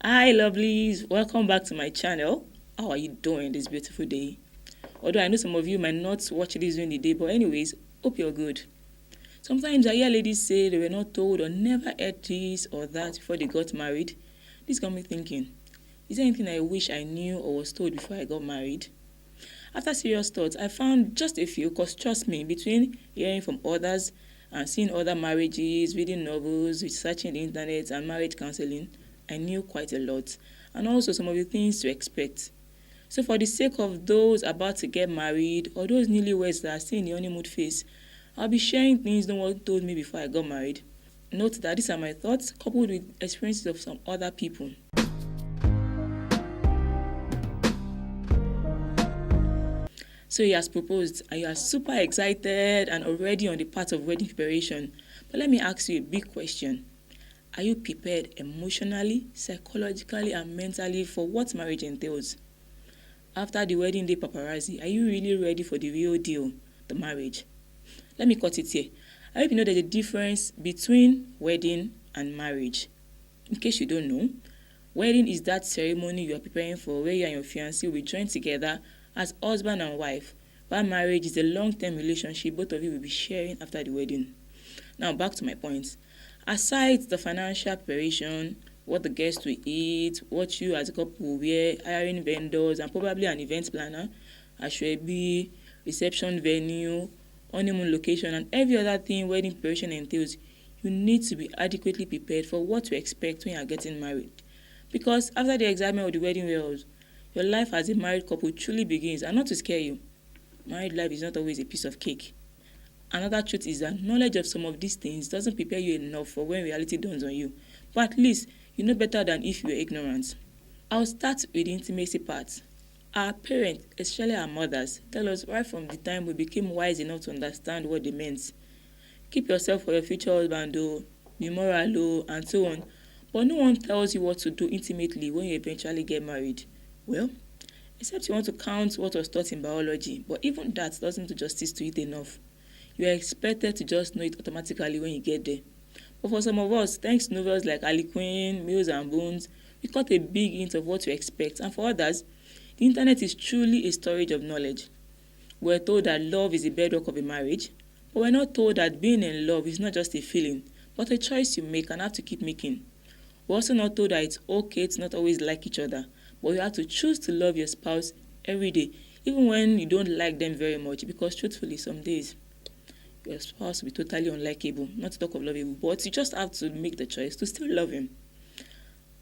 Hi, lovelies. Welcome back to my channel. How are you doing this beautiful day? Although I know some of you might not watch this during the day, but anyways, hope you're good. Sometimes I hear ladies say they were not told or never heard this or that before they got married. This got me thinking, is there anything I wish I knew or was told before I got married? After serious thoughts, I found just a few, because trust me, between hearing from others and seeing other marriages, reading novels, researching the internet and marriage counseling, I knew quite a lot, and also some of the things to expect. So for the sake of those about to get married or those newlyweds that are still in the honeymoon phase, I'll be sharing things no one told me before I got married. Note that these are my thoughts coupled with experiences of some other people. So he has proposed and you are super excited and already on the path of wedding preparation. But let me ask you a big question. Are you prepared emotionally, psychologically, and mentally for what marriage entails? After the wedding day paparazzi, are you really ready for the real deal, the marriage? Let me cut it here. I hope you know there's a difference between wedding and marriage. In case you don't know, wedding is that ceremony you are preparing for where you and your fiancé will be joined together as husband and wife, while marriage is a long-term relationship both of you will be sharing after the wedding. Now back to my point. Aside the financial preparation, what the guests will eat, what you as a couple will wear, hiring vendors, and probably an event planner, ashwebi, reception venue, honeymoon location, and every other thing wedding preparation entails, you need to be adequately prepared for what to expect when you are getting married. Because after the excitement of the wedding vows, your life as a married couple truly begins, and not to scare you, married life is not always a piece of cake. Another truth is that knowledge of some of these things doesn't prepare you enough for when reality dawns on you. But at least you know better than if you were ignorant. I'll start with the intimacy part. Our parents, especially our mothers, tell us right from the time we became wise enough to understand what they meant. Keep yourself for your future husband though, be moral though, and so on. But no one tells you what to do intimately when you eventually get married. Well, except you want to count what was taught in biology, but even that doesn't do justice to it enough. You are expected to just know it automatically when you get there. But for some of us, thanks to novels like Harley Quinn, Mills and Bones, we caught a big hint of what to expect. And for others, the internet is truly a storage of knowledge. We're told that love is the bedrock of a marriage, but we're not told that being in love is not just a feeling, but a choice you make and have to keep making. We're also not told that it's okay to not always like each other, but you have to choose to love your spouse every day, even when you don't like them very much, because truthfully, some days your spouse will be totally unlikable, not to talk of lovable, but you just have to make the choice to still love him.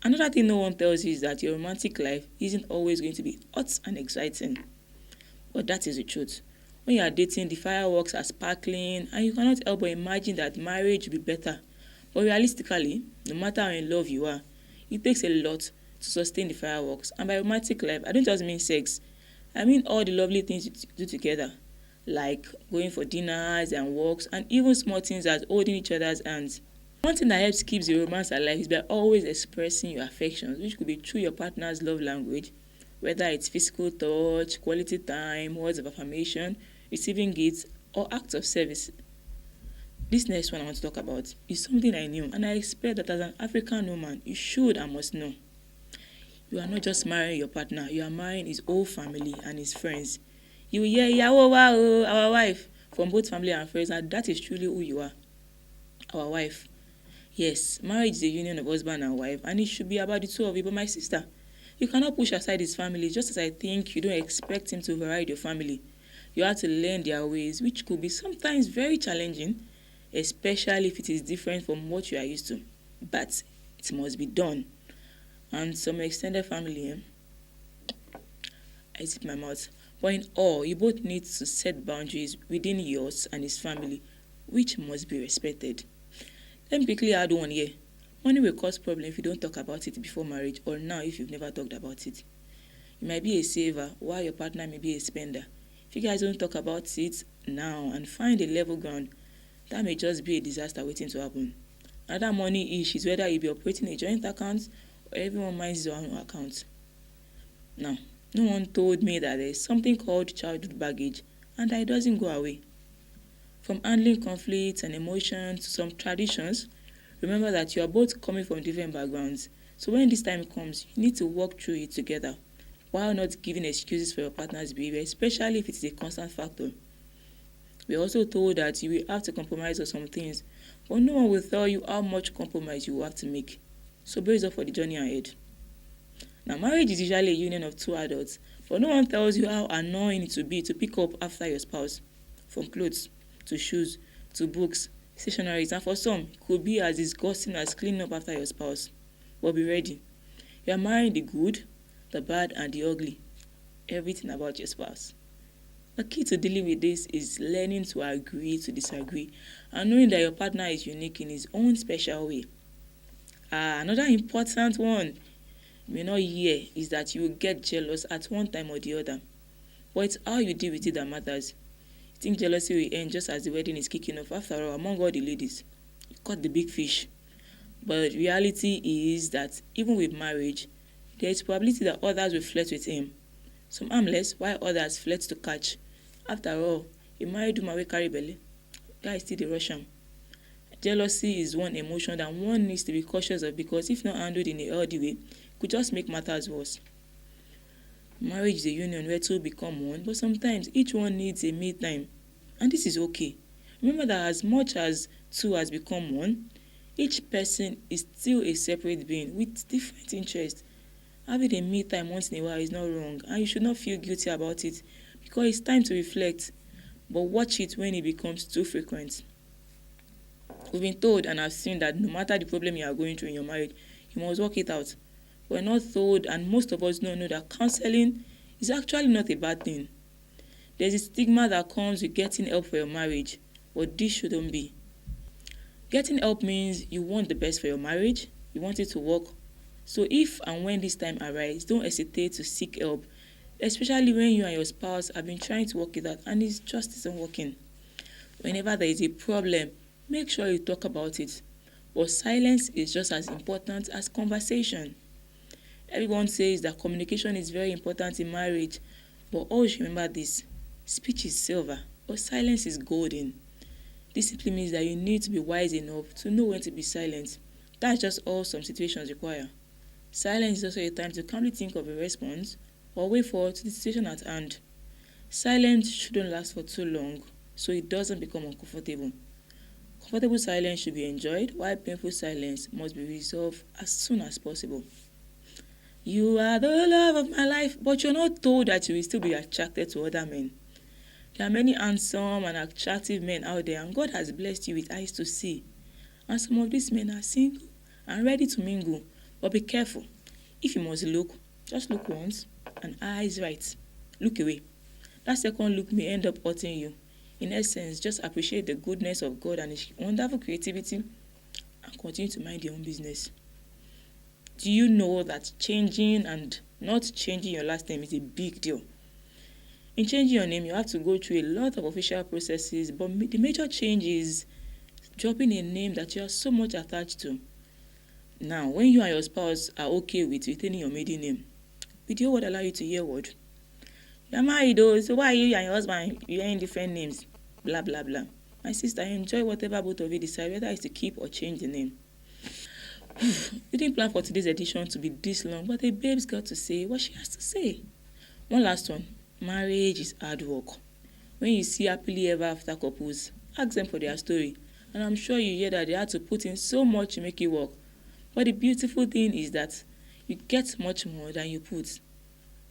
Another thing no one tells you is that your romantic life isn't always going to be hot and exciting. But that is the truth. When you are dating, the fireworks are sparkling, and you cannot help but imagine that marriage will be better. But realistically, no matter how in love you are, it takes a lot to sustain the fireworks. And by romantic life, I don't just mean sex. I mean all the lovely things you do together, like going for dinners and walks, and even small things as holding each other's hands. One thing that helps keeps the romance alive is by always expressing your affections, which could be through your partner's love language, whether it's physical touch, quality time, words of affirmation, receiving gifts, or acts of service. This next one I want to talk about is something I knew, and I expect that as an African woman, you should and must know. You are not just marrying your partner, you are marrying his whole family and his friends. You will hear "Ìyàwó wa o," our wife, from both family and friends, and that is truly who you are, our wife. Yes, marriage is a union of husband and wife, and it should be about the two of you. But my sister, you cannot push aside his family, just as I think you don't expect him to override your family. You have to learn their ways, which could be sometimes very challenging, especially if it is different from what you are used to. But it must be done. And some extended family, I zip my mouth. But in all, you both need to set boundaries within yours and his family, which must be respected. Let me quickly add one here. Money will cause problem if you don't talk about it before marriage, or now if you've never talked about it. You might be a saver while your partner may be a spender. If you guys don't talk about it now and find a level ground, that may just be a disaster waiting to happen. Another money issue is whether you'll be operating a joint account or everyone minds their own account. Now, no one told me that there is something called childhood baggage and that it doesn't go away. From handling conflicts and emotions to some traditions, remember that you are both coming from different backgrounds, So when this time comes, you need to work through it together while not giving excuses for your partner's behavior, especially if it is a constant factor. We are also told that you will have to compromise on some things, but no one will tell you how much compromise you will have to make. So brace up for the journey ahead. Now, marriage is usually a union of two adults, but no one tells you how annoying it will be to pick up after your spouse. From clothes, to shoes, to books, stationaries, and for some, it could be as disgusting as cleaning up after your spouse. But be ready. You are marrying the good, the bad, and the ugly. Everything about your spouse. The key to dealing with this is learning to agree to disagree and knowing that your partner is unique in his own special way. Another important one you may not hear is that you will get jealous at one time or the other. But it's how you deal with it that matters. You think jealousy will end just as the wedding is kicking off. After all, among all the ladies, you caught the big fish. But reality is that even with marriage, there is probability that others will flirt with him. Some harmless, while others flirt to catch. After all, a married woman will carry belly. Guys still dey rush am. Jealousy is one emotion that one needs to be cautious of because if not handled in a healthy way, it could just make matters worse. Marriage is a union where two become one, but sometimes each one needs a me time, and this is okay. Remember that as much as two has become one, each person is still a separate being with different interests. Having a me time once in a while is not wrong, and you should not feel guilty about it because it's time to reflect, but watch it when it becomes too frequent. We've been told and have seen that no matter the problem you are going through in your marriage, you must work it out. We're not told, and most of us don't know, that counseling is actually not a bad thing. There's a stigma that comes with getting help for your marriage, but this shouldn't be. Getting help means you want the best for your marriage, you want it to work. So if and when this time arises, don't hesitate to seek help, especially when you and your spouse have been trying to work it out and it just isn't working. Whenever there is a problem, make sure you talk about it. But silence is just as important as conversation. Everyone says that communication is very important in marriage, but always remember this: speech is silver, but silence is golden. This simply means that you need to be wise enough to know when to be silent. That's just all some situations require. Silence is also a time to calmly think of a response or wait for the situation at hand. Silence shouldn't last for too long, so it doesn't become uncomfortable. Comfortable silence should be enjoyed, while painful silence must be resolved as soon as possible. You are the love of my life, but you're not told that you will still be attracted to other men. There are many handsome and attractive men out there, and God has blessed you with eyes to see. And some of these men are single and ready to mingle, but be careful. If you must look, just look once, and eyes right. Look away. That second look may end up hurting you. In essence, just appreciate the goodness of God and His wonderful creativity and continue to mind your own business. Do you know that changing and not changing your last name is a big deal? In changing your name, you have to go through a lot of official processes, but the major change is dropping a name that you are so much attached to. Now, when you and your spouse are okay with retaining your maiden name, video would allow you to hear word. You're married though, so why are you and your husband hearing different names? Blah, blah, blah. My sister, enjoy whatever both of you decide, whether it's to keep or change the name. We didn't plan for today's edition to be this long, but the babe's got to say what she has to say. One last one. Marriage is hard work. When you see happily ever after couples, ask them for their story, and I'm sure you hear that they had to put in so much to make it work. But the beautiful thing is that you get much more than you put.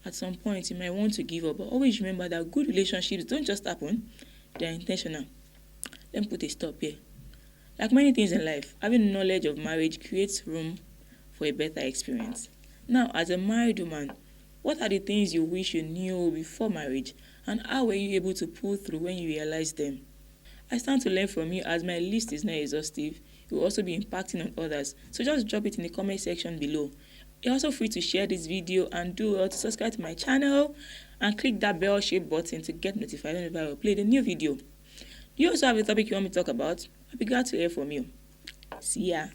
At some point, you might want to give up, but always remember that good relationships don't just happen, they're intentional. Let me put a stop here. Like many things in life, having knowledge of marriage creates room for a better experience. Now, as a married woman, what are the things you wish you knew before marriage, and how were you able to pull through when you realized them? I stand to learn from you, as my list is not exhaustive. It will also be impacting on others, so just drop it in the comment section below. You're also free to share this video and do well to subscribe to my channel and click that bell shaped button to get notified whenever I upload a new video. Do you also have a topic you want me to talk about? I'll be glad to hear from you. See ya.